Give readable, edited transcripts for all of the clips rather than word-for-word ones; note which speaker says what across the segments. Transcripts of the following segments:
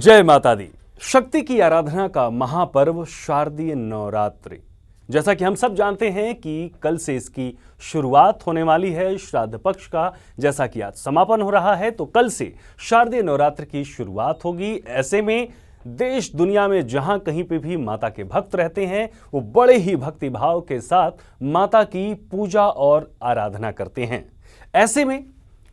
Speaker 1: जय माता दी। शक्ति की आराधना का महापर्व शारदीय नवरात्रि, जैसा कि हम सब जानते हैं कि कल से इसकी शुरुआत होने वाली है श्राद्ध पक्ष का। जैसा कि आज समापन हो रहा है तो कल से शारदीय नवरात्र की शुरुआत होगी। ऐसे में देश दुनिया में जहां कहीं पे भी माता के भक्त रहते हैं वो बड़े ही भक्ति भाव के साथ माता की पूजा और आराधना करते हैं। ऐसे में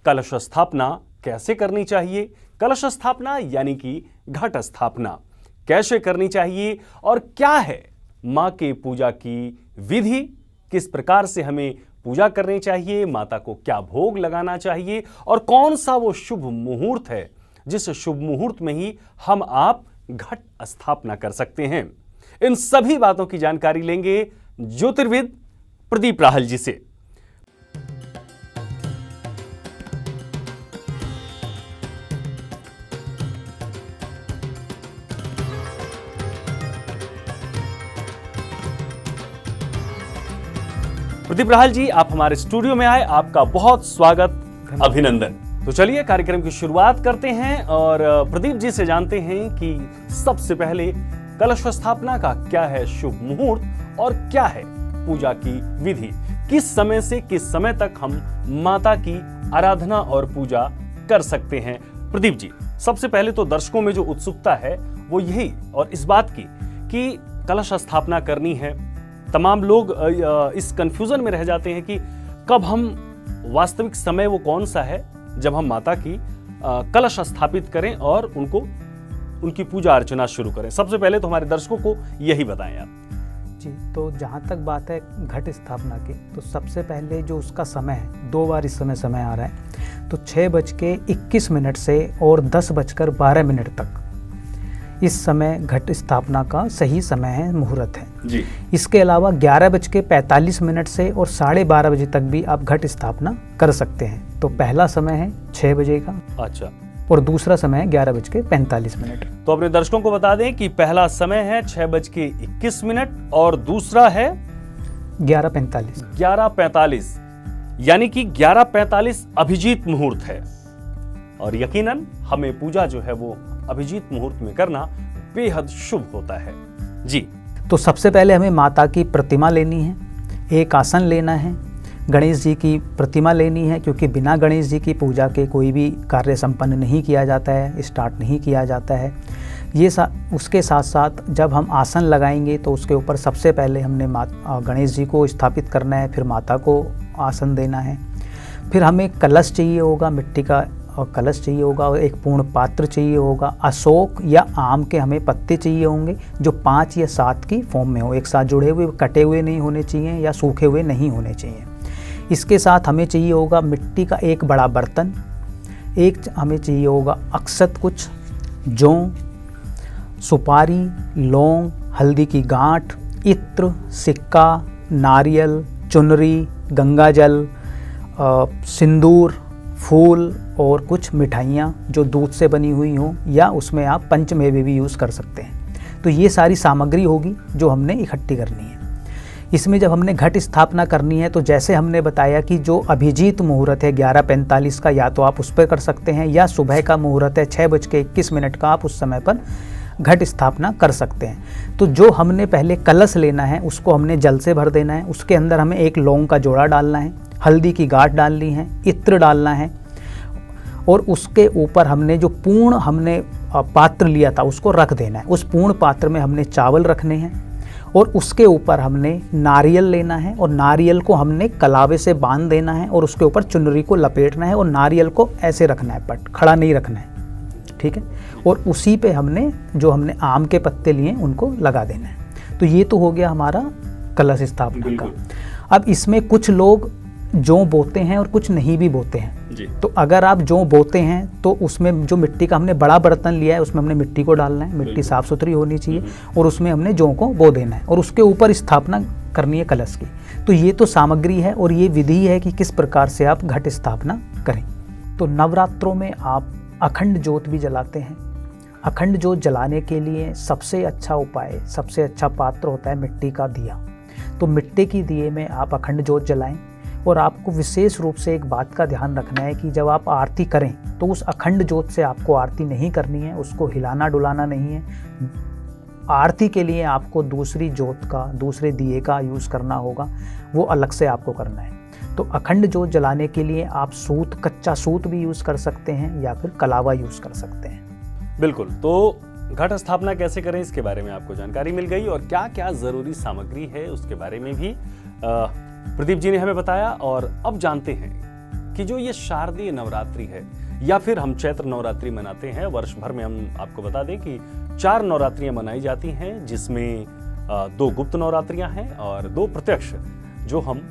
Speaker 1: कलश स्थापना कैसे करनी चाहिए, कलश स्थापना यानी कि घट स्थापना कैसे करनी चाहिए और क्या है मां के पूजा की विधि, किस प्रकार से हमें पूजा करनी चाहिए, माता को क्या भोग लगाना चाहिए और कौन सा वो शुभ मुहूर्त है जिस शुभ मुहूर्त में ही हम आप घट स्थापना कर सकते हैं। इन सभी बातों की जानकारी लेंगे ज्योतिर्विद प्रदीप राहल जी से। प्रदीप राहल जी, आप हमारे स्टूडियो में आए, आपका बहुत स्वागत, अभिनंदन। तो चलिए कार्यक्रम की शुरुआत करते हैं और प्रदीप जी से जानते हैं कि सबसे पहले कलश स्थापना का क्या है शुभ मुहूर्त और क्या है पूजा की विधि, किस समय से किस समय तक हम माता की आराधना और पूजा कर सकते हैं। प्रदीप जी, सबसे पहले तो दर्शकों में जो उत्सुकता है वो यही और इस बात की कि कलश स्थापना करनी है। तमाम लोग इस कंफ्यूजन में रह जाते हैं कि कब हम, वास्तविक समय वो कौन सा है जब हम माता की कलश स्थापित करें और उनकी पूजा अर्चना शुरू करें। सबसे पहले तो हमारे दर्शकों को यही बताएं आप
Speaker 2: जी। तो जहाँ तक बात है घट स्थापना की, तो सबसे पहले जो उसका समय है, 2 बार इस समय आ रहा है, तो 6:21 से और 10:12 तक इस समय घट स्थापना का सही समय है, मुहूर्त है
Speaker 1: जी।
Speaker 2: इसके अलावा 11:45 से और 12:30 बजे तक भी आप घट स्थापना कर सकते हैं। तो पहला समय है 6 बजे का,
Speaker 1: अच्छा,
Speaker 2: और दूसरा समय है 11:45।
Speaker 1: तो अपने दर्शकों को बता दें कि पहला समय है 6:21 और दूसरा है
Speaker 2: 11:45,
Speaker 1: यानी कि 11:45 अभिजीत मुहूर्त है और यकीनन हमें पूजा जो है वो अभिजीत मुहूर्त में करना बेहद शुभ होता है जी।
Speaker 2: तो सबसे पहले हमें माता की प्रतिमा लेनी है, एक आसन लेना है, गणेश जी की प्रतिमा लेनी है, क्योंकि बिना गणेश जी की पूजा के कोई भी कार्य संपन्न नहीं किया जाता है, स्टार्ट नहीं किया जाता है। उसके साथ साथ जब हम आसन लगाएंगे तो उसके ऊपर सबसे पहले हमने गणेश जी को स्थापित करना है, फिर माता को आसन देना है। फिर हमें कलश चाहिए होगा, मिट्टी का और कलश चाहिए होगा और एक पूर्ण पात्र चाहिए होगा। अशोक या आम के हमें पत्ते चाहिए होंगे जो 5 या 7 की फॉर्म में हो, एक साथ जुड़े हुए, कटे हुए नहीं होने चाहिए या सूखे हुए नहीं होने चाहिए। इसके साथ हमें चाहिए होगा मिट्टी का एक बड़ा बर्तन, एक हमें चाहिए होगा अक्षत, कुछ जौ, सुपारी, लौंग, हल्दी की गांठ, इत्र, सिक्का, नारियल, चुनरी, गंगाजल, सिंदूर, फूल और कुछ मिठाइयाँ जो दूध से बनी हुई हों, या उसमें आप पंचमेवे भी यूज़ कर सकते हैं। तो ये सारी सामग्री होगी जो हमने इकट्ठी करनी है। इसमें जब हमने घट स्थापना करनी है तो जैसे हमने बताया कि जो अभिजीत मुहूर्त है 11:45 का, या तो आप उस पर कर सकते हैं, या सुबह का मुहूर्त है 6:21 का, आप उस समय पर घट स्थापना कर सकते हैं। तो जो हमने पहले कलश लेना है उसको हमने जल से भर देना है, उसके अंदर हमें एक लौंग का जोड़ा डालना है, हल्दी की गांठ डालनी है, इत्र डालना है, और उसके ऊपर हमने जो पूर्ण हमने पात्र लिया था उसको रख देना है। उस पूर्ण पात्र में हमने चावल रखने हैं और उसके ऊपर हमने नारियल लेना है और नारियल को हमने कलावे से बांध देना है और उसके ऊपर चुनरी को लपेटना है और नारियल को ऐसे रखना है, पट खड़ा नहीं रखना है, ठीक है। और उसी पे हमने आम के पत्ते लिए उनको लगा देना है। तो ये तो हो गया हमारा कलश स्थापना का। अब इसमें कुछ लोग जौ बोते हैं और कुछ नहीं भी बोते हैं
Speaker 1: जी।
Speaker 2: तो अगर आप जौ बोते हैं तो उसमें जो मिट्टी का हमने बड़ा बर्तन लिया है उसमें हमने मिट्टी को डालना है, मिट्टी साफ सुथरी होनी चाहिए और उसमें हमने जौ को बो देना है और उसके ऊपर स्थापना करनी है कलश की। तो ये तो सामग्री है और ये विधि है कि किस प्रकार से आप घट स्थापना करें। तो नवरात्रों में आप अखंड ज्योत भी जलाते हैं। अखंड ज्योत जलाने के लिए सबसे अच्छा उपाय, सबसे अच्छा पात्र होता है मिट्टी का दिया। तो मिट्टी की दिए में आप अखंड ज्योत जलाएं। और आपको विशेष रूप से एक बात का ध्यान रखना है कि जब आप आरती करें तो उस अखंड ज्योत से आपको आरती नहीं करनी है, उसको हिलाना डुलाना नहीं है। आरती के लिए आपको दूसरी ज्योत का, दूसरे दिए का यूज़ करना होगा, वो अलग से आपको करना है। तो अखंड ज्योत जलाने के लिए आप सूत, कच्चा सूत भी यूज़ कर सकते हैं या फिर कलावा यूज़ कर सकते हैं।
Speaker 1: बिल्कुल। तो घट स्थापना कैसे करें इसके बारे में आपको जानकारी मिल गई, और क्या क्या ज़रूरी सामग्री है उसके बारे में भी प्रदीप जी ने हमें बताया। और अब जानते हैं कि जो ये शारदीय नवरात्रि है, या फिर हम चैत्र नवरात्रि मनाते हैं, वर्ष भर में हम आपको बता दें कि 4 नवरात्रियां मनाई जाती हैं, जिसमें 2 गुप्त नवरात्रियां हैं और 2 प्रत्यक्ष जो हम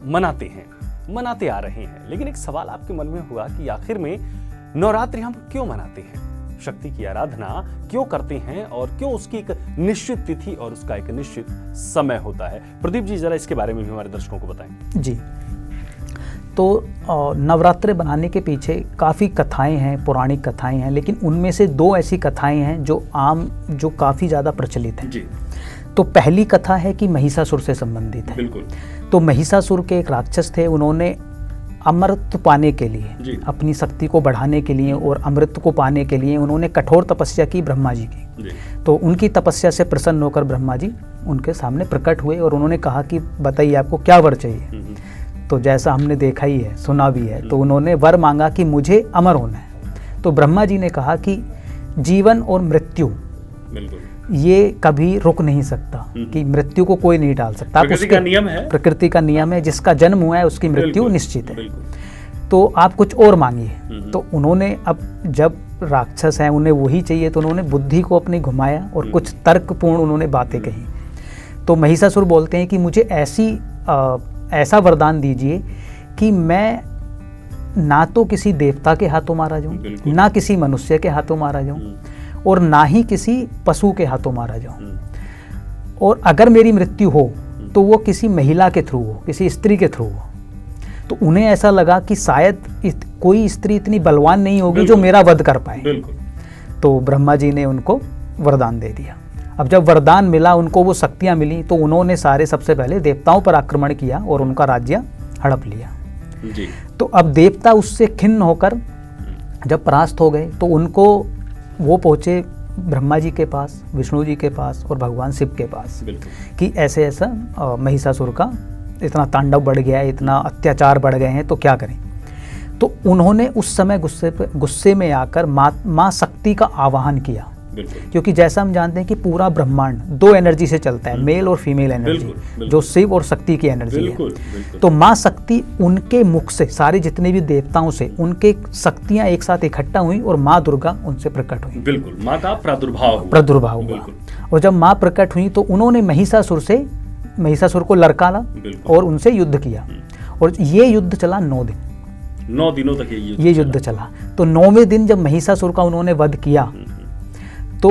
Speaker 1: मनाते आ रहे हैं। लेकिन एक सवाल आपके मन में हुआ कि आखिर में नवरात्रि हम क्यों मनाते हैं, शक्ति की आराधना क्यों करते हैं, और क्यों उसकी एक निश्चित तिथि और उसका एक निश्चित समय होता है। प्रदीप जी जरा इसके बारे में भी हमारे दर्शकों को बताएं।
Speaker 2: जी, तो नवरात्रे बनाने के पीछे काफ़ी कथाएं हैं, पौराणिक कथाएं हैं, लेकिन उनमें से 2 ऐसी कथाएं हैं जो काफ़ी ज़्यादा प्रचलित हैं।
Speaker 1: जी।
Speaker 2: तो पहली कथा है कि महिषासुर से संबंधित है।
Speaker 1: बिल्कुल।
Speaker 2: तो महिषासुर के एक राक्षस थे, उन्होंने अमृत पाने के लिए, अपनी शक्ति को बढ़ाने के लिए और अमृत को पाने के लिए उन्होंने कठोर तपस्या की ब्रह्मा जी की। तो उनकी तपस्या से प्रसन्न होकर ब्रह्मा जी उनके सामने प्रकट हुए और उन्होंने कहा कि बताइए आपको क्या वर चाहिए। तो जैसा हमने देखा ही है, सुना भी है, तो उन्होंने वर मांगा कि मुझे अमर होना है। तो ब्रह्मा जी ने कहा कि जीवन और मृत्यु ये कभी रुक नहीं सकता, कि मृत्यु को कोई नहीं टाल सकता।
Speaker 1: प्रकृति का नियम है।
Speaker 2: प्रकृति का नियम है, जिसका जन्म हुआ है उसकी मृत्यु निश्चित है। तो आप कुछ और मांगिए। तो उन्होंने, अब जब राक्षस हैं उन्हें वही चाहिए, तो उन्होंने बुद्धि को अपनी घुमाया और कुछ तर्कपूर्ण उन्होंने बातें कही। तो महिषासुर बोलते हैं कि मुझे ऐसा वरदान दीजिए कि मैं ना तो किसी देवता के हाथों मारा जाऊं, ना किसी मनुष्य के हाथों मारा जाऊं, और ना ही किसी पशु के हाथों मारा जाऊं। और अगर मेरी मृत्यु हो तो वो किसी महिला के थ्रू हो, किसी स्त्री के थ्रू हो। तो उन्हें ऐसा लगा कि शायद कोई स्त्री इतनी बलवान नहीं होगी जो मेरा वध कर पाए। तो ब्रह्मा जी ने उनको वरदान दे दिया। अब जब वरदान मिला, उनको वो शक्तियां मिली, तो उन्होंने सबसे पहले देवताओं पर आक्रमण किया और उनका राज्य हड़प लिया।
Speaker 1: जी।
Speaker 2: तो अब देवता उससे खिन्न होकर जब परास्त हो गए, तो उनको वो पहुँचे ब्रह्मा जी के पास, विष्णु जी के पास और भगवान शिव के पास कि ऐसे ऐसा महिषासुर का इतना तांडव बढ़ गया है, इतना अत्याचार बढ़ गए हैं, तो क्या करें। तो उन्होंने उस समय गुस्से में आकर माँ शक्ति का आवाहन किया, क्योंकि जैसा हम जानते हैं कि पूरा ब्रह्मांड 2 एनर्जी से चलता है, मेल और फीमेल एनर्जी, जो शिव और शक्ति की एनर्जी है। तो माँ शक्ति उनके मुख से, सारे जितने भी देवताओं से उनके शक्तियां एक साथ इकट्ठा हुई और माँ दुर्गा उनसे प्रकट हुई।
Speaker 1: बिल्कुल, माँ का प्रादुर्भाव हुआ।
Speaker 2: और जब माँ प्रकट हुई तो उन्होंने महिषासुर को लड़काला और उनसे युद्ध किया, और ये युद्ध चला 9 दिन।
Speaker 1: 9 दिनों तक
Speaker 2: ये युद्ध चला। तो 9वें दिन जब महिषासुर का उन्होंने वध किया, तो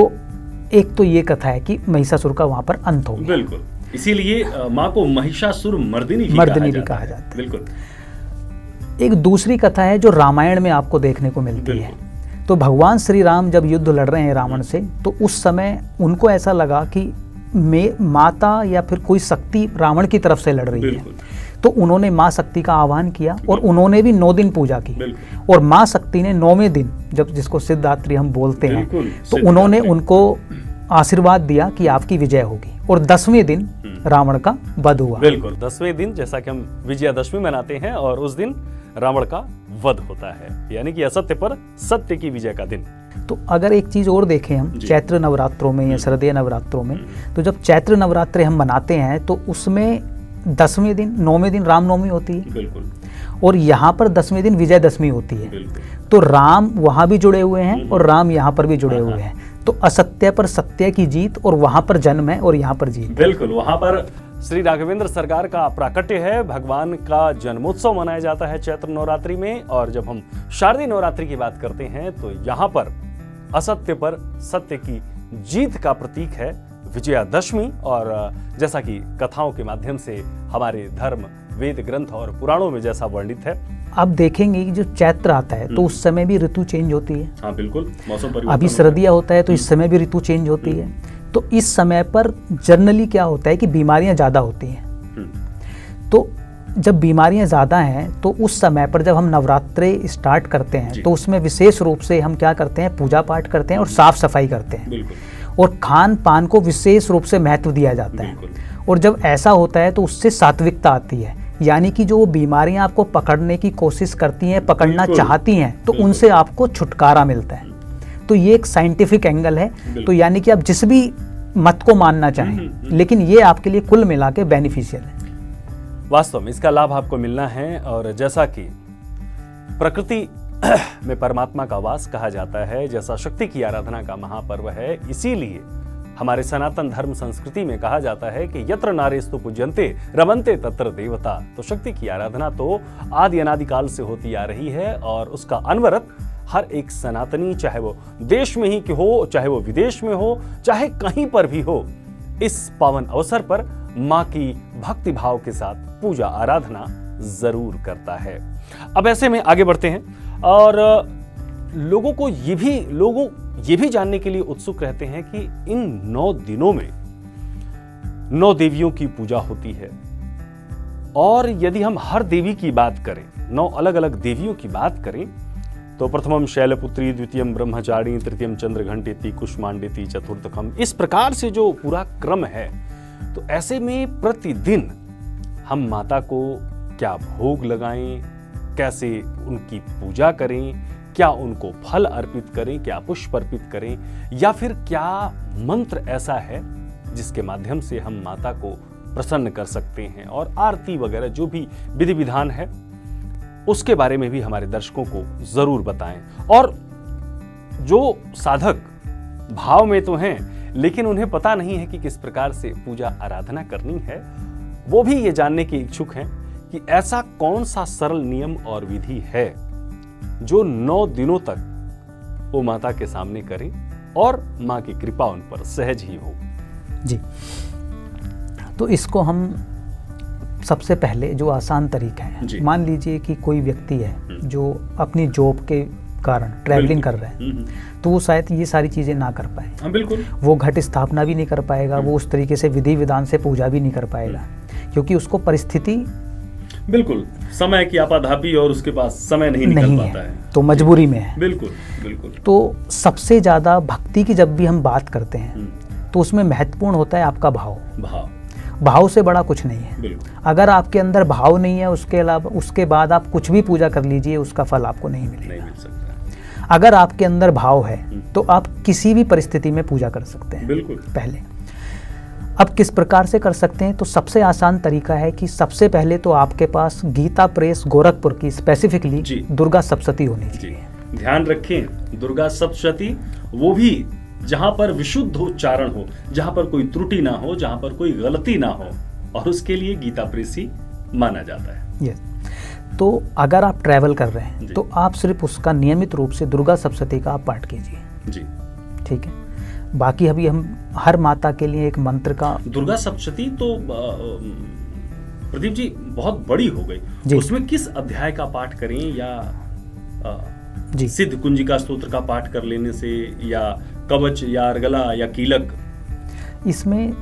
Speaker 2: एक तो ये कथा है कि महिषासुर का वहां पर अंत हो गया।
Speaker 1: बिल्कुल, इसीलिए माँ को महिषासुर मर्दिनी भी कहा जाता है। बिल्कुल।
Speaker 2: एक दूसरी कथा है जो रामायण में आपको देखने को मिलती है। तो भगवान श्री राम जब युद्ध लड़ रहे हैं रावण से, तो उस समय उनको ऐसा लगा कि माता या फिर कोई शक्ति रावण की तरफ से लड़ रही है। तो उन्होंने माँ शक्ति का आह्वान किया और उन्होंने भी 9 दिन पूजा की। और माँ शक्ति ने 9वें दिन, जब जिसको सिद्धदात्री हम बोलते हैं, तो उन्होंने उनको आशीर्वाद दिया कि आपकी विजय होगी। और 10वें दिन रावण का वध हुआ।
Speaker 1: बिल्कुल, 10वें दिन, जैसा कि हम विजयादशमी मनाते हैं, और उस दिन रावण का वध होता है, यानी कि असत्य पर सत्य की विजय का दिन।
Speaker 2: तो अगर एक चीज और देखें हम चैत्र नवरात्रों में या शारदीय नवरात्रों में, तो जब चैत्र नवरात्रे हम मनाते हैं तो उसमें 10वें दिन, 9वें दिन रामनवमी होती है।
Speaker 1: बिल्कुल।
Speaker 2: और यहाँ पर 10वें दिन विजयदशमी होती है। तो राम वहाँ भी जुड़े हुए हैं और राम यहाँ पर भी जुड़े हुए हैं। तो असत्य पर सत्य की जीत, और वहाँ पर जन्म है और यहाँ पर जीत।
Speaker 1: बिल्कुल, वहाँ पर श्री राघवेंद्र सरकार का प्राकट्य है, भगवान का जन्मोत्सव मनाया जाता है चैत्र नवरात्रि में। और जब हम शारदीय नवरात्रि की बात करते हैं, तो यहाँ पर असत्य पर सत्य की जीत का प्रतीक है विजयादशमी। और जैसा कि कथाओं के माध्यम से हमारे धर्म, वेद ग्रंथ और पुराणों में जैसा वर्णित है,
Speaker 2: आप देखेंगे कि जो चैत्र आता है तो उस समय भी ऋतु चेंज होती है।
Speaker 1: हाँ बिल्कुल, मौसम परिवर्तन।
Speaker 2: अभी सर्दियाँ होता है तो इस समय भी ऋतु चेंज होती है। तो इस समय पर जनरली क्या होता है कि बीमारियां ज़्यादा होती हैं। तो जब बीमारियां ज़्यादा हैं तो उस समय पर जब हम नवरात्रे स्टार्ट करते हैं तो उसमें विशेष रूप से हम क्या करते हैं, पूजा पाठ करते हैं और साफ सफाई करते हैं।
Speaker 1: बिल्कुल।
Speaker 2: और खान पान को विशेष रूप से महत्व दिया जाता है। और जब ऐसा होता है तो उससे सात्विकता आती है, यानी कि जो बीमारियां आपको पकड़ने की कोशिश करती हैं, पकड़ना चाहती हैं, तो उनसे आपको छुटकारा मिलता है। तो ये एक साइंटिफिक एंगल है। तो यानी कि आप जिस भी मत को मानना चाहें, लेकिन ये आपके लिए कुल मिला के बेनिफिशियल है।
Speaker 1: वास्तव में इसका लाभ आपको मिलना है। और जैसा कि प्रकृति में परमात्मा का वास कहा जाता है, जैसा शक्ति की आराधना का महापर्व है, इसीलिए हमारे सनातन धर्म संस्कृति में कहा जाता है कि यत्र नारेस्तु पूज्यन्ते रमन्ते तत्र देवता। तो शक्ति की आराधना तो आदि अनादिकाल से होती आ रही है और उसका अनवरत हर एक सनातनी, चाहे वो देश में ही हो, चाहे वो विदेश में हो, चाहे कहीं पर भी हो, इस पावन अवसर पर मां की भक्ति भाव के साथ पूजा आराधना जरूर करता है। अब ऐसे में आगे बढ़ते हैं और लोगों ये भी जानने के लिए उत्सुक रहते हैं कि इन 9 दिनों में 9 देवियों की पूजा होती है। और यदि हम हर देवी की बात करें, 9 अलग अलग देवियों की बात करें, तो प्रथमम शैलपुत्री, द्वितीयम ब्रह्मचारिणी, तृतीयम चंद्रघंटेति, कुष्मांडेति, चतुर्थकम, इस प्रकार से जो पूरा क्रम है। तो ऐसे में प्रतिदिन हम माता को क्या भोग लगाएं, कैसे उनकी पूजा करें, क्या उनको फल अर्पित करें, क्या पुष्प अर्पित करें, या फिर क्या मंत्र ऐसा है जिसके माध्यम से हम माता को प्रसन्न कर सकते हैं, और आरती वगैरह जो भी विधि विधान है उसके बारे में भी हमारे दर्शकों को जरूर बताएं। और जो साधक भाव में तो हैं लेकिन उन्हें पता नहीं है कि किस प्रकार से पूजा आराधना करनी है, वो भी ये जानने के इच्छुक हैं कि ऐसा कौन सा सरल नियम और विधि है जो 9 दिनों तक वो माता के सामने करें और मां की कृपा उन पर सहज ही हो।
Speaker 2: जी, तो इसको हम सबसे पहले जो आसान तरीका है, मान लीजिए कि कोई व्यक्ति है जो अपनी जॉब के कारण ट्रैवलिंग कर रहे हैं, तो वो शायद ये सारी चीज़ें ना कर पाए।
Speaker 1: हाँ, बिल्कुल।
Speaker 2: वो घट स्थापना भी नहीं कर पाएगा, वो उस तरीके से विधि विधान से पूजा भी नहीं कर पाएगा, क्योंकि उसको परिस्थिति,
Speaker 1: बिल्कुल, समय की आपाधापी और उसके पास समय नहीं निकल पाता है,
Speaker 2: तो मजबूरी में है।
Speaker 1: बिल्कुल बिल्कुल।
Speaker 2: तो सबसे ज़्यादा भक्ति की जब भी हम बात करते हैं तो उसमें महत्वपूर्ण होता है आपका भाव से बड़ा कुछ नहीं है। अगर आपके अंदर भाव नहीं है, उसके अलावा उसके बाद आप कुछ भी पूजा कर लीजिए, उसका फल आपको नहीं मिलेगा।
Speaker 1: नहीं मिल सकता।
Speaker 2: अगर आपके अंदर भाव है तो आप किसी भी परिस्थिति में पूजा कर सकते हैं।
Speaker 1: बिल्कुल।
Speaker 2: पहले अब किस प्रकार से कर सकते हैं, तो सबसे आसान तरीका है कि सबसे पहले तो आपके पास गीता प्रेस गोरखपुर की स्पेसिफिकली दुर्गा सप्तशती होनी चाहिए।
Speaker 1: ध्यान रखें, दुर्गा सप्तशती, वो भी जहां पर विशुद्ध उच्चारण हो, जहां पर कोई त्रुटि ना हो, जहां पर कोई गलती ना हो, और उसके लिए गीता प्रेस ही माना जाता है।
Speaker 2: यस, तो अगर आप ट्रैवल कर रहे हैं तो आप सिर्फ उसका नियमित रूप से दुर्गा सप्तशती का आप पाठ कीजिए।
Speaker 1: जी,
Speaker 2: ठीक है। बाकी अभी हम हर माता के लिए एक मंत्र का,
Speaker 1: दुर्गा सप्तशती तो प्रदीप जी बहुत बड़ी हो गई, उसमें किस अध्याय का पाठ करें, या सिद्ध कुंजिका स्तोत्र का पाठ कर लेने से, या कवच, या अर्गला, या कीलक? इसमें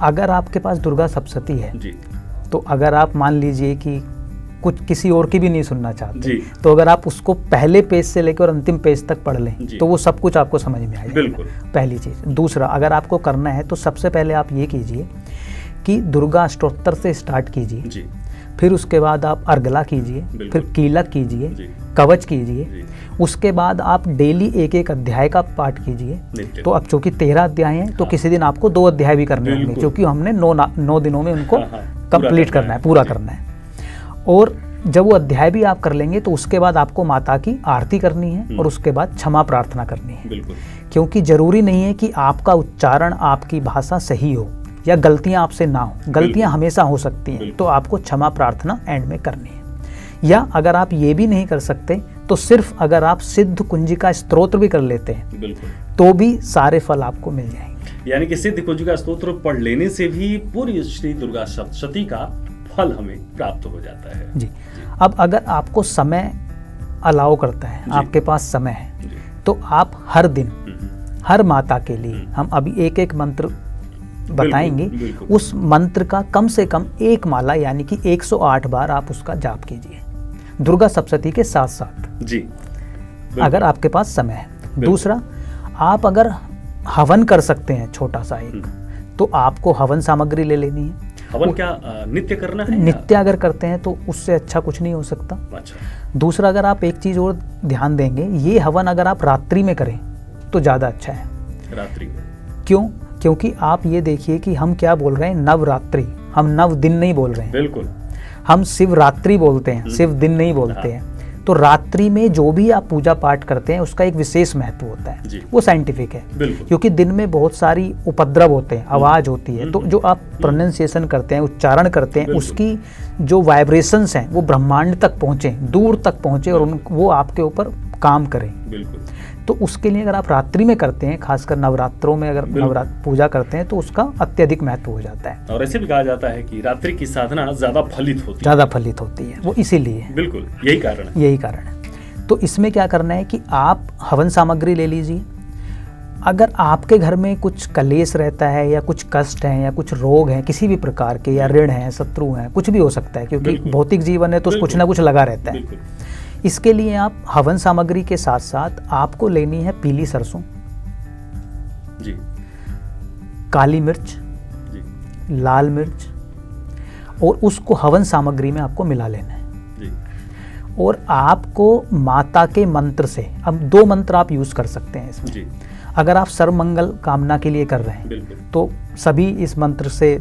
Speaker 2: अगर आपके पास दुर्गा सप्तशती है
Speaker 1: जी,
Speaker 2: तो अगर आप मान लीजिए कि कुछ किसी और की भी नहीं सुनना चाहते, तो अगर आप उसको पहले पेज से लेकर अंतिम पेज तक पढ़ लें तो वो सब कुछ आपको समझ में आ जाएगा।
Speaker 1: बिल्कुल।
Speaker 2: पहली चीज़। दूसरा, अगर आपको करना है तो सबसे पहले आप ये कीजिए कि दुर्गा अष्टोत्तर से स्टार्ट कीजिए, फिर उसके बाद आप अर्गला कीजिए, फिर कीलक कीजिए, कवच कीजिए, उसके बाद आप डेली एक एक अध्याय का पाठ कीजिए। तो अब चूंकि 13 अध्याय हैं तो किसी दिन आपको 2 अध्याय भी करने होंगे, क्योंकि हमने 9 दिनों में उनको कंप्लीट करना है, पूरा करना है। और जब वो अध्याय भी आप कर लेंगे तो उसके बाद आपको माता की आरती करनी है और उसके बाद क्षमा प्रार्थना करनी है।
Speaker 1: बिल्कुल।
Speaker 2: क्योंकि जरूरी नहीं है कि आपका उच्चारण, आपकी भाषा सही हो या गलतियां आपसे ना हो, गलतियां हमेशा हो सकती हैं, तो आपको क्षमा प्रार्थना एंड में करनी है। या अगर आप ये भी नहीं कर सकते तो सिर्फ अगर आप सिद्ध कुंजिका स्तोत्र भी कर लेते हैं तो भी सारे फल आपको मिल जाएंगे।
Speaker 1: यानी कि सिद्ध कुंजिका स्तोत्र पढ़ लेने से भी पूरी श्री दुर्गा सप्तशती का फल हमें प्राप्त हो जाता है।
Speaker 2: जी। अब अगर आपको समय अलाउ करता है, आपके पास समय है, तो आप हर दिन हर माता के लिए हम अभी एक एक मंत्र बताएंगे,
Speaker 1: बिल्कुल।
Speaker 2: उस मंत्र का कम से कम एक माला यानी कि 108 बार आप उसका जाप कीजिए दुर्गा सप्तशती के साथ साथ
Speaker 1: जी,
Speaker 2: अगर आपके पास समय है। दूसरा, आप अगर हवन कर सकते हैं छोटा सा एक, तो आपको हवन सामग्री ले लेनी है।
Speaker 1: हवन क्या नित्य करना है?
Speaker 2: नित्य अगर करते हैं तो उससे अच्छा कुछ नहीं हो सकता।
Speaker 1: अच्छा।
Speaker 2: दूसरा, अगर आप एक चीज़ और ध्यान देंगे, ये हवन अगर आप रात्रि में करें तो ज़्यादा अच्छा है।
Speaker 1: रात्रि में?
Speaker 2: क्यों? क्योंकि आप ये देखिए कि हम क्या बोल रहे हैं, नवरात्रि, हम नव दिन नहीं बोल रहे हैं,
Speaker 1: बिल्कुल,
Speaker 2: हम शिवरात्रि बोलते हैं, शिव दिन नहीं बोलते हैं। तो रात्रि में जो भी आप पूजा पाठ करते हैं उसका एक विशेष महत्व होता है, वो साइंटिफिक है।
Speaker 1: बिल्कुल।
Speaker 2: क्योंकि दिन में बहुत सारी उपद्रव होते हैं, आवाज़ होती है, तो जो आप प्रोनाउंसिएशन करते हैं, उच्चारण करते हैं, उसकी जो वाइब्रेशंस हैं वो ब्रह्मांड तक पहुँचे, दूर तक पहुँचे और वो आपके ऊपर काम करें।
Speaker 1: बिल्कुल।
Speaker 2: तो उसके लिए अगर आप रात्रि में करते हैं, खासकर नवरात्रों में अगर नवरात्र पूजा करते हैं, तो उसका अत्यधिक महत्व हो जाता है।
Speaker 1: और ऐसे भी कहा जाता है कि रात्रि की साधना ज्यादा फलित होती है।
Speaker 2: ज़्यादा फलित होती है, वो इसीलिए।
Speaker 1: बिल्कुल, यही कारण है।
Speaker 2: यही कारण है। तो इसमें क्या करना है कि आप हवन सामग्री ले लीजिए। अगर आपके घर में कुछ कलेश रहता है या कुछ कष्ट है या कुछ रोग है किसी भी प्रकार के, या ऋण है, शत्रु हैं, कुछ भी हो सकता है, क्योंकि भौतिक जीवन है तो कुछ ना कुछ लगा रहता है। इसके लिए आप हवन सामग्री के साथ साथ आपको लेनी है पीली सरसों
Speaker 1: जी,
Speaker 2: काली मिर्च
Speaker 1: जी,
Speaker 2: लाल मिर्च, और उसको हवन सामग्री में आपको मिला लेना है
Speaker 1: जी।
Speaker 2: और आपको माता के मंत्र से, अब 2 मंत्र आप यूज कर सकते हैं इसमें
Speaker 1: जी।
Speaker 2: अगर आप सर्वमंगल कामना के लिए कर रहे हैं
Speaker 1: बिल्कुल।
Speaker 2: तो सभी इस मंत्र से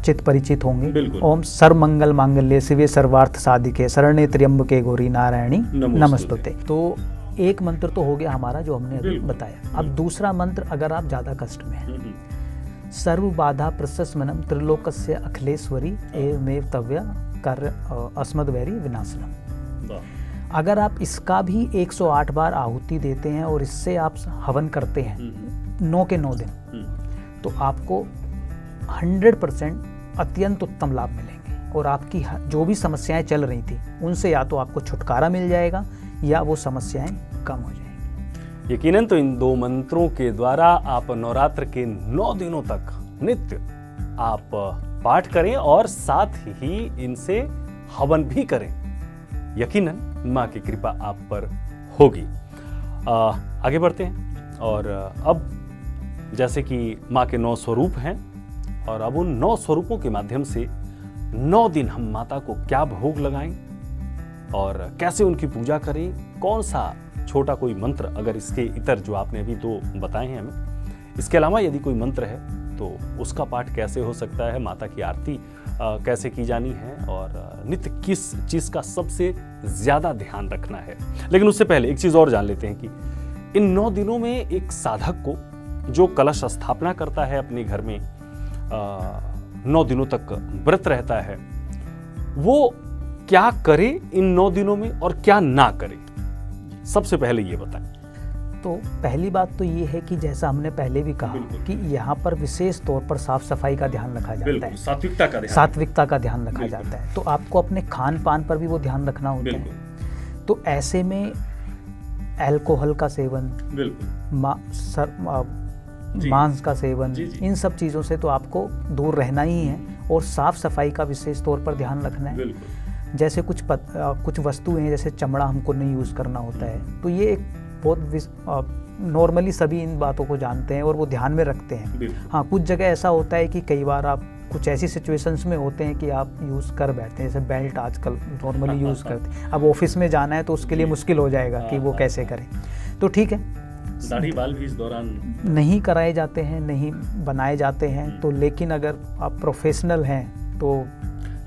Speaker 2: चित परिचित होंगे।
Speaker 1: बिल्कुल।
Speaker 2: ओम सर्वमंगल मांगल्ये शिवे सर्वार्थ साधिके शरण्ये त्र्यंबके गौरी नारायणी नमस्तुते। तो एक मंत्र तो हो गया हमारा जो हमने अभी बताया। अब दूसरा मंत्र, अगर आप ज्यादा कष्ट में हैं, सर्व बाधा प्रशस्मनम त्रिलोकस्य अखिलेश्वरी एवमेव तव्य कार्य अस्मद्वैरी विनाशनम। अगर आप इसका भी 108 बार आहुति देते हैं और इससे आप हवन करते हैं 9 के 9 दिन, तो आपको 100% अत्यंत उत्तम लाभ मिलेंगे और आपकी जो भी समस्याएं चल रही थी उनसे या तो आपको छुटकारा मिल जाएगा या वो समस्याएं कम हो जाएंगी।
Speaker 1: यकीनन तो इन 2 मंत्रों के द्वारा आप नवरात्र के 9 दिनों तक नित्य आप पाठ करें और साथ ही इनसे हवन भी करें। यकीनन माँ की कृपा आप पर होगी। आगे बढ़ते हैं और अब जैसे कि माँ के 9 स्वरूप हैं और अब उन 9 स्वरूपों के माध्यम से 9 दिन हम माता को क्या भोग लगाएं और कैसे उनकी पूजा करें, कौन सा छोटा कोई मंत्र, अगर इसके इतर जो आपने अभी 2 बताए हैं हमें, इसके अलावा यदि कोई मंत्र है तो उसका पाठ कैसे हो सकता है, माता की आरती कैसे की जानी है और नित्य किस चीज़ का सबसे ज़्यादा ध्यान रखना है। लेकिन उससे पहले एक चीज़ और जान लेते हैं कि इन 9 दिनों में एक साधक को जो कलश स्थापना करता है अपने घर में, 9 दिनों तक व्रत रहता है, वो क्या करे इन 9 दिनों में और क्या ना करे, सबसे पहले ये बताएं।
Speaker 2: तो पहली बात तो ये है कि जैसा हमने पहले भी कहा कि यहाँ पर विशेष तौर पर साफ सफाई का ध्यान रखा जाता है, सात्विकता का ध्यान रखा जाता है। तो आपको अपने खान पान पर भी वो ध्यान रखना होता है। तो ऐसे में अल्कोहल का सेवन, मांस का सेवन, इन सब चीज़ों से तो आपको दूर रहना ही है और साफ सफाई का विशेष तौर पर ध्यान रखना है। जैसे कुछ वस्तुएं हैं, जैसे चमड़ा हमको नहीं यूज़ करना होता है, तो ये एक बहुत नॉर्मली सभी इन बातों को जानते हैं और वो ध्यान में रखते हैं। हाँ, कुछ जगह ऐसा होता है कि कई बार आप कुछ ऐसी सिचुएशंस में होते हैं कि आप यूज़ कर बैठते हैं, जैसे बेल्ट आजकल नॉर्मली यूज़ करते हैं। अब ऑफिस में जाना है तो उसके लिए मुश्किल हो जाएगा कि वो कैसे करें, तो ठीक है,
Speaker 1: दाढ़ी बाल भी इस दौरान
Speaker 2: नहीं कराए जाते हैं, नहीं बनाए जाते हैं। तो लेकिन अगर आप प्रोफेशनल हैं तो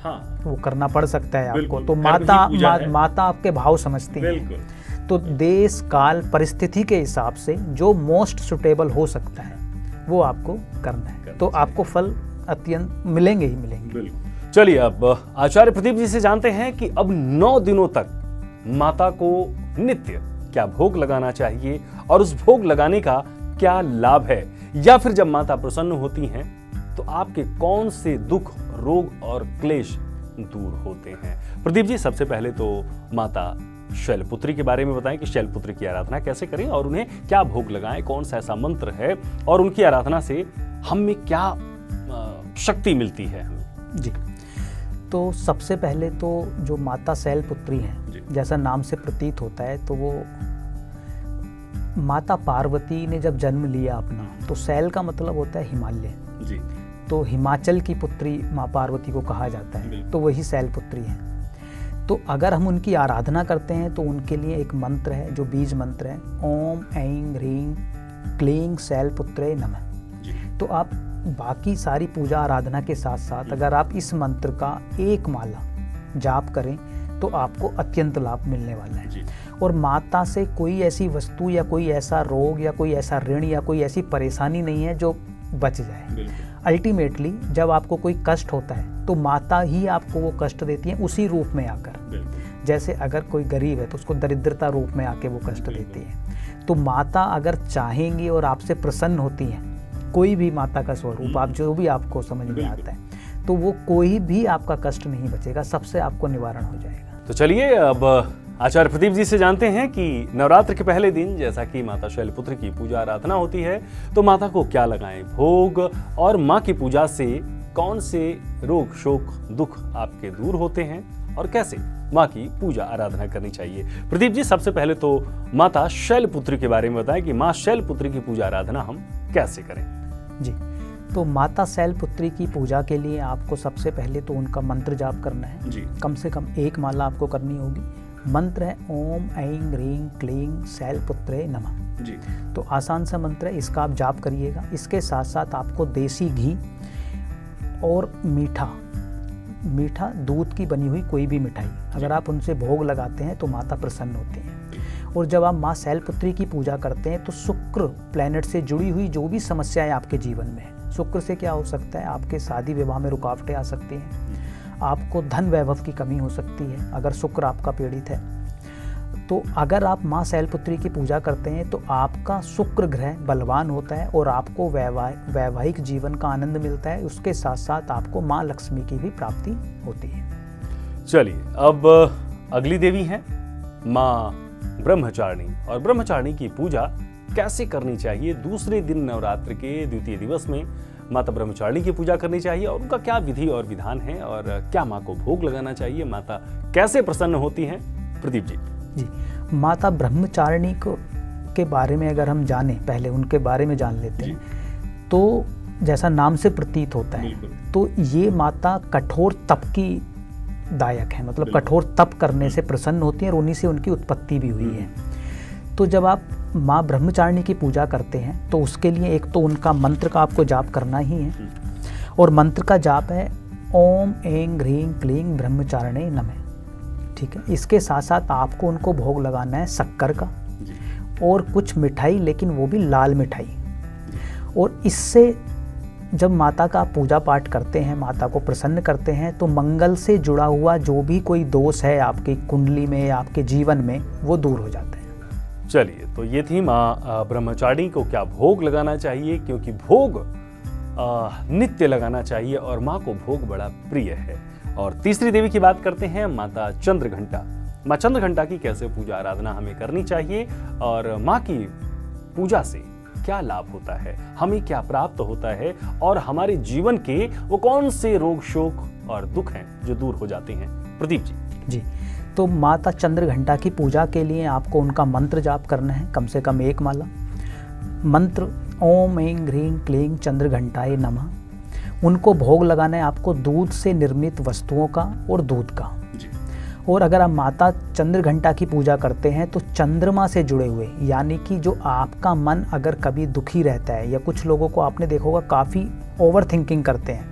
Speaker 1: हाँ,
Speaker 2: वो करना पड़ सकता है आपको। तो माता आपके भाव समझती है, तो देश काल परिस्थिति के हिसाब से जो मोस्ट सुटेबल हो सकता है वो आपको करना है, तो आपको फल अत्यंत मिलेंगे ही मिलेंगे।
Speaker 1: चलिए अब आचार्य प्रदीप जी से जानते हैं कि अब 9 दिनों तक माता को नित्य क्या भोग लगाना चाहिए और उस भोग लगाने का क्या लाभ है, या फिर जब माता प्रसन्न होती हैं तो आपके कौन से दुख, रोग और क्लेश दूर होते हैं। प्रदीप जी, सबसे पहले तो माता शैलपुत्री के बारे में बताएं कि शैलपुत्री की आराधना कैसे करें और उन्हें क्या भोग लगाएं, कौन सा ऐसा मंत्र है और उनकी आराधना से हम में क्या शक्ति मिलती है हमें?
Speaker 2: जी, तो सबसे पहले तो जो माता शैलपुत्री
Speaker 1: जी।
Speaker 2: हैं, जैसा नाम से प्रतीत होता है, तो वो माता पार्वती ने जब जन्म लिया अपना, तो शैल का मतलब होता है हिमालय,
Speaker 1: जी।
Speaker 2: तो हिमाचल की पुत्री माँ पार्वती को कहा जाता है,
Speaker 1: बिल्कुल।
Speaker 2: तो वही शैलपुत्री है। तो अगर हम उनकी आराधना करते हैं तो उनके लिए एक मंत्र है, जो बीज मंत्र है, ओम ऐं ह्रीं क्लीं शैलपुत्रे नमः।
Speaker 1: जी।
Speaker 2: तो आप बाकी सारी पूजा आराधना के साथ साथ अगर आप इस मंत्र का एक माला जाप करें तो आपको अत्यंत लाभ मिलने वाला है।
Speaker 1: जी।
Speaker 2: और माता से कोई ऐसी वस्तु या कोई ऐसा रोग या कोई ऐसा ऋण या कोई ऐसी परेशानी नहीं है जो बच जाए।
Speaker 1: बिल्कुल।
Speaker 2: अल्टीमेटली जब आपको कोई कष्ट होता है तो माता ही आपको वो कष्ट देती है, उसी रूप में आकर।
Speaker 1: बिल्कुल।
Speaker 2: जैसे अगर कोई गरीब है तो उसको दरिद्रता रूप में आके वो कष्ट देती है। तो माता अगर चाहेंगी और आपसे प्रसन्न होती है, कोई भी माता का स्वरूप आप जो भी आपको समझ में आता है, तो वो कोई भी आपका कष्ट नहीं बचेगा, सबसे आपको निवारण हो जाएगा।
Speaker 1: तो चलिए अब आचार्य प्रदीप जी से जानते हैं कि नवरात्र के पहले दिन जैसा कि माता शैलपुत्री की पूजा आराधना होती है, तो माता को क्या लगाएं भोग, और माँ की पूजा से कौन से रोग शोक दुख आपके दूर होते हैं, और कैसे माँ की पूजा आराधना करनी चाहिए। प्रदीप जी, सबसे पहले तो माता शैलपुत्री के बारे में बताएं कि माँ शैलपुत्री की पूजा आराधना हम कैसे करें।
Speaker 2: जी, तो माता शैलपुत्री की पूजा के लिए आपको सबसे पहले तो उनका मंत्र जाप करना है।
Speaker 1: जी।
Speaker 2: कम से कम एक माला आपको करनी होगी। मंत्र है ओम ऐं ह्रीं क्लीं शैलपुत्रे नमः।
Speaker 1: जी।
Speaker 2: तो आसान सा मंत्र है, इसका आप जाप करिएगा। इसके साथ साथ आपको देसी घी और मीठा दूध की बनी हुई कोई भी मिठाई अगर आप उनसे भोग लगाते हैं तो माता प्रसन्न होती हैं। और जब आप माँ शैलपुत्री की पूजा करते हैं तो शुक्र प्लैनेट से जुड़ी हुई जो भी समस्याएं आपके जीवन में है, शुक्र से क्या हो सकता है, आपके शादी विवाह में रुकावटें आ सकती हैं, आपको धन वैभव की कमी हो सकती है अगर शुक्र आपका पीड़ित है। तो अगर आप माँ शैलपुत्री की पूजा करते हैं तो आपका शुक्र ग्रह बलवान होता है और आपको वैवाहिक जीवन का आनंद मिलता है। उसके साथ साथ आपको माँ लक्ष्मी की भी प्राप्ति होती है।
Speaker 1: चलिए अब अगली देवी है माँ ब्रह्मचारिणी, और ब्रह्मचारिणी की पूजा कैसे करनी चाहिए। दूसरे दिन नवरात्र के द्वितीय दिवस में माता ब्रह्मचारिणी की पूजा करनी चाहिए, और उनका क्या विधि और विधान है, और क्या माँ को भोग लगाना चाहिए, माता कैसे प्रसन्न होती हैं। प्रदीप जी।
Speaker 2: जी, माता ब्रह्मचारिणी के बारे में अगर हम जाने, पहले उनके बारे में जान लेते हैं, तो जैसा नाम से प्रतीत होता है, तो ये माता कठोर तप की दायक है, मतलब कठोर तप करने से प्रसन्न होती है और उन्हीं से उनकी उत्पत्ति भी हुई है। तो जब आप माँ ब्रह्मचारिणी की पूजा करते हैं तो उसके लिए एक तो उनका मंत्र का आपको जाप करना ही है, और मंत्र का जाप है ओम ऐं ह्रीं क्लीं ब्रह्मचारिणे नमः। ठीक है, इसके साथ साथ आपको उनको भोग लगाना है शक्कर का और कुछ मिठाई, लेकिन वो भी लाल मिठाई। और इससे जब माता का पूजा पाठ करते हैं, माता को प्रसन्न करते हैं, तो मंगल से जुड़ा हुआ जो भी कोई दोष है आपकी कुंडली में या आपके जीवन में, वो दूर हो जाता है।
Speaker 1: चलिए, तो ये थी माँ ब्रह्मचारिणी को क्या भोग लगाना चाहिए, क्योंकि भोग नित्य लगाना चाहिए और माँ को भोग बड़ा प्रिय है। और तीसरी देवी की बात करते हैं, माता चंद्रघंटा। माँ चंद्रघंटा की कैसे पूजा आराधना हमें करनी चाहिए, और माँ की पूजा से क्या लाभ होता है, हमें क्या प्राप्त होता है, और हमारे जीवन के वो कौन से रोग शोक और दुख हैं जो दूर हो जाते हैं। प्रदीप जी।
Speaker 2: जी, तो माता चंद्रघंटा की पूजा के लिए आपको उनका मंत्र जाप करना है, कम से कम एक माला। मंत्र ओम ऐं ह्रीं क्लीं चंद्रघंटाय नमः। उनको भोग लगाना है आपको दूध से निर्मित वस्तुओं का और दूध का। और अगर आप माता चंद्रघंटा की पूजा करते हैं तो चंद्रमा से जुड़े हुए, यानी कि जो आपका मन अगर कभी दुखी रहता है, या कुछ लोगों को आपने देखा होगा काफ़ी ओवर थिंकिंग करते हैं,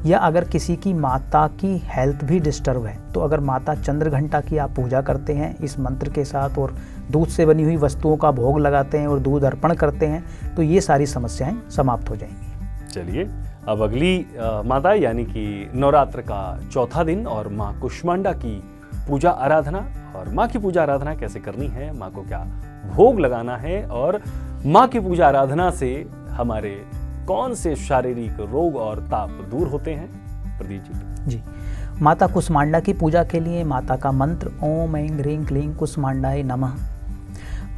Speaker 2: या अगर किसी की माता की हेल्थ भी डिस्टर्ब है, तो अगर माता चंद्रघंटा की आप पूजा करते हैं इस मंत्र के साथ और दूध से बनी हुई वस्तुओं का भोग लगाते हैं और दूध अर्पण करते हैं, तो ये सारी समस्याएं समाप्त हो जाएंगी।
Speaker 1: चलिए, अब अगली माता यानी कि नवरात्र का चौथा दिन और माँ कुष्मांडा की पूजा आराधना, और माँ की पूजा आराधना कैसे करनी है, माँ को क्या भोग लगाना है, और माँ की पूजा आराधना से हमारे कौन से शारीरिक रोग और ताप दूर होते हैं। प्रदीप जी।
Speaker 2: जी, माता कुष्मांडा की पूजा के लिए माता का मंत्र ओम ऐं ह्रीं क्लीं कुष्मांडाय नमः।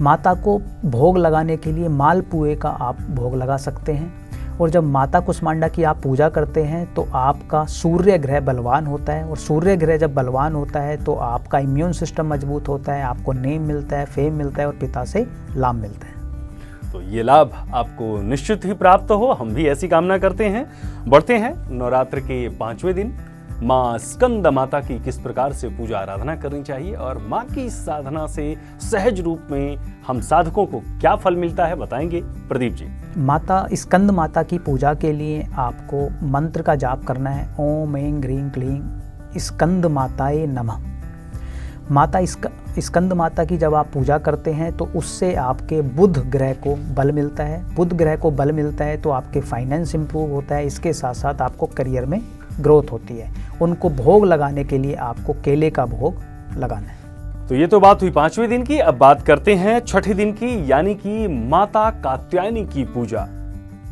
Speaker 2: माता को भोग लगाने के लिए मालपुए का आप भोग लगा सकते हैं, और जब माता कुष्मांडा की आप पूजा करते हैं तो आपका सूर्य ग्रह बलवान होता है, और सूर्य ग्रह जब बलवान होता है तो आपका इम्यून सिस्टम मजबूत होता है, आपको नेम मिलता है, फेम मिलता है और पिता से लाभ मिलता है।
Speaker 1: तो ये लाभ आपको निश्चित ही प्राप्त हो, हम भी ऐसी कामना करते हैं। बढ़ते हैं नवरात्र के 5वें दिन। माँ स्कंद माता की किस प्रकार से पूजा आराधना करनी चाहिए और माँ की साधना से सहज रूप में हम साधकों को क्या फल मिलता है, बताएंगे प्रदीप जी।
Speaker 2: माता स्कंद माता की पूजा के लिए आपको मंत्र का जाप करना है, ओम ऐं ह्रीं क्लीं स्कंद माताए नमः। माता स्कंद माता की जब आप पूजा करते हैं तो उससे आपके बुध ग्रह को बल मिलता है। बुध ग्रह को बल मिलता है तो आपके फाइनेंस इंप्रूव होता है, इसके साथ साथ आपको करियर में ग्रोथ होती है। उनको भोग लगाने के लिए आपको केले का भोग लगाना है।
Speaker 1: तो ये तो बात हुई 5वें दिन की। अब बात करते हैं 6ठे दिन की, यानी कि माता कात्यायनी की पूजा।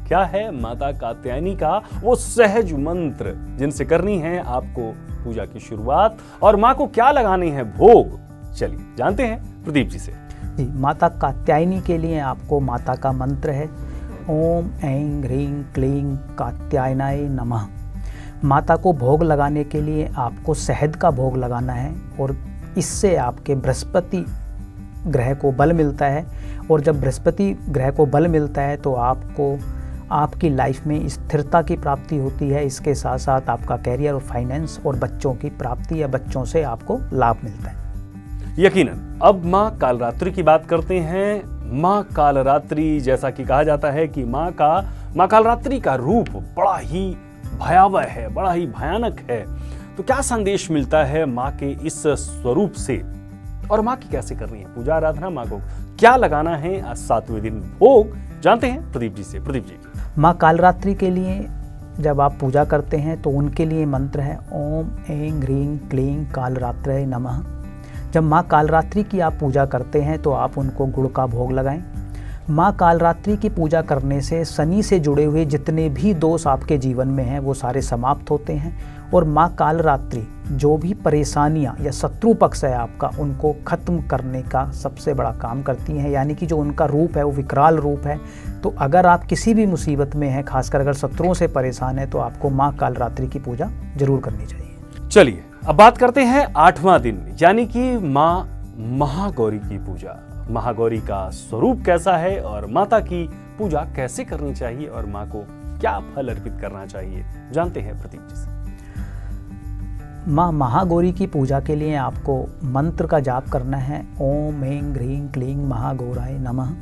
Speaker 1: क्या है माता कात्यायनी का वो सहज मंत्र जिनसे करनी है आपको पूजा की शुरुआत, और माँ को क्या लगाने हैं भोग, चलिए जानते हैं प्रदीप जी से।
Speaker 2: जी, माता कात्यायनी के लिए आपको माता का मंत्र है ओम ऐं ह्रीं क्लीं कात्यायनाय नमः। माता को भोग लगाने के लिए आपको शहद का भोग लगाना है, और इससे आपके बृहस्पति ग्रह को बल मिलता है। और जब बृहस्पति ग्रह को बल मिलता है तो आपको आपकी लाइफ में स्थिरता की प्राप्ति होती है, इसके साथ साथ आपका कैरियर और फाइनेंस और बच्चों की प्राप्ति या बच्चों से आपको लाभ मिलता है।
Speaker 1: यकीनन। अब माँ कालरात्रि की बात करते हैं। माँ कालरात्रि, जैसा कि कहा जाता है कि माँ कालरात्रि का रूप बड़ा ही भयावह है, बड़ा ही भयानक है। तो क्या संदेश मिलता है माँ के इस स्वरूप से, और माँ की कैसे करनी है पूजा आराधना, माँ को क्या लगाना है आज 7वें दिन भोग, जानते हैं प्रदीप जी से। प्रदीप जी।
Speaker 2: माँ कालरात्रि के लिए जब आप पूजा करते हैं तो उनके लिए मंत्र है ओम ऐं ह्रीं क्लीं कालरात्रये नमः। जब माँ कालरात्रि की आप पूजा करते हैं तो आप उनको गुड़ का भोग लगाएं। माँ कालरात्रि की पूजा करने से शनि से जुड़े हुए जितने भी दोष आपके जीवन में हैं वो सारे समाप्त होते हैं, और माँ कालरात्रि जो भी परेशानियाँ या शत्रु पक्ष है आपका, उनको खत्म करने का सबसे बड़ा काम करती हैं। यानी कि जो उनका रूप है वो विकराल रूप है। तो अगर आप किसी भी मुसीबत में हैं, खासकर अगर शत्रुओं से परेशान है, तो आपको माँ कालरात्रि की पूजा जरूर करनी चाहिए।
Speaker 1: चलिए अब बात करते हैं 8वां दिन, यानी कि माँ महागौरी की पूजा। महागौरी का स्वरूप कैसा है और माता की पूजा कैसे करनी चाहिए और माँ को क्या फल अर्पित करना चाहिए, जानते हैं प्रदीप जी से।
Speaker 2: माँ महागौरी की पूजा के लिए आपको मंत्र का जाप करना है ओम ऐं ह्रीं क्लीं महागौराय नमः।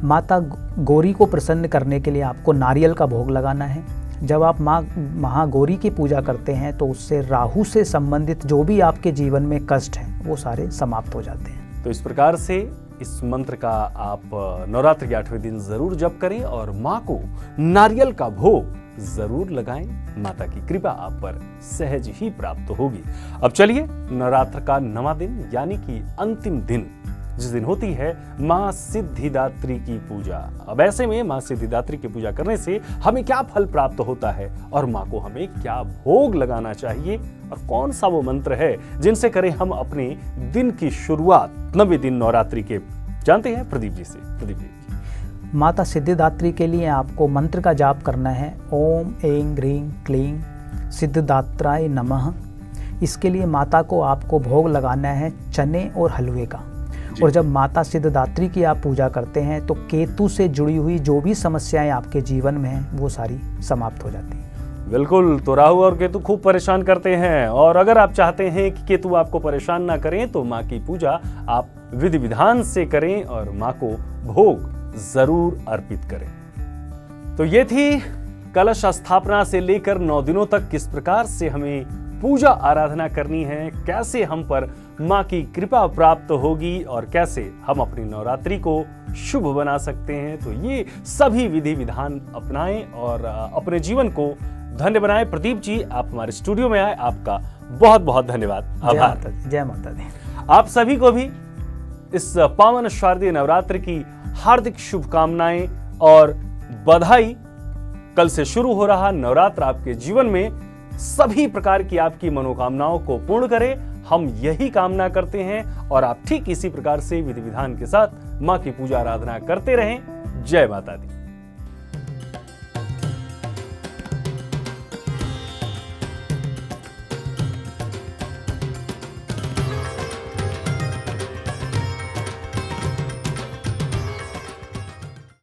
Speaker 2: माता गौरी को प्रसन्न करने के लिए आपको नारियल का भोग लगाना है। जब आप माँ महागौरी की पूजा करते हैं तो उससे राहु से संबंधित जो भी आपके जीवन में कष्ट हैं वो सारे समाप्त हो जाते हैं।
Speaker 1: तो इस प्रकार से इस मंत्र का आप नवरात्र के 8वें दिन जरूर जप करें और माँ को नारियल का भोग जरूर लगाएं। माता की कृपा आप पर सहज ही प्राप्त होगी। अब चलिए नवरात्र का 9वां दिन, यानी कि अंतिम दिन, जिस दिन होती है माँ सिद्धिदात्री की पूजा। अब ऐसे में माँ सिद्धिदात्री की पूजा करने से हमें क्या फल प्राप्त होता है और माँ को हमें क्या भोग लगाना चाहिए और कौन सा वो मंत्र है जिनसे करें हम अपने दिन की शुरुआत 9वें दिन नवरात्रि के, जानते हैं प्रदीप जी से। प्रदीप जी।
Speaker 2: माता सिद्धिदात्री के लिए आपको मंत्र का जाप करना है ओम ऐं ह्रीं क्लीं सिद्धिदात्राय नमः। इसके लिए माता को आपको भोग लगाना है चने और हलवे का। और जब माता सिद्धिदात्री की आप पूजा करते हैं तो केतु से जुड़ी हुई जो भी समस्याएं आपके जीवन में हैं वो सारी समाप्त हो जाती हैं।
Speaker 1: बिल्कुल। तो राहु और केतु खूब परेशान करते हैं, और अगर आप चाहते हैं कि केतु आपको परेशान ना करें तो माँ की पूजा आप विधि विधान से करें और माँ को भोग जरूर अर्पित करें। तो ये थी कलश स्थापना से लेकर 9 दिनों तक किस प्रकार से हमें पूजा आराधना करनी है, कैसे हम पर माँ की कृपा प्राप्त होगी और कैसे हम अपनी नवरात्रि को शुभ बना सकते हैं। तो ये सभी विधि विधान अपनाएं और अपने जीवन को धन्य बनाएं। प्रदीप जी, आप हमारे स्टूडियो में आए, आपका बहुत बहुत धन्यवाद। आभार।
Speaker 2: जय माता दी।
Speaker 1: आप सभी को भी इस पावन शारदीय नवरात्र की हार्दिक शुभकामनाएं और बधाई। कल से शुरू हो रहा नवरात्र आपके जीवन में सभी प्रकार की आपकी मनोकामनाओं को पूर्ण करे, हम यही कामना करते हैं। और आप ठीक इसी प्रकार से विधि विधान के साथ माँ की पूजा आराधना करते रहें। जय माता दी।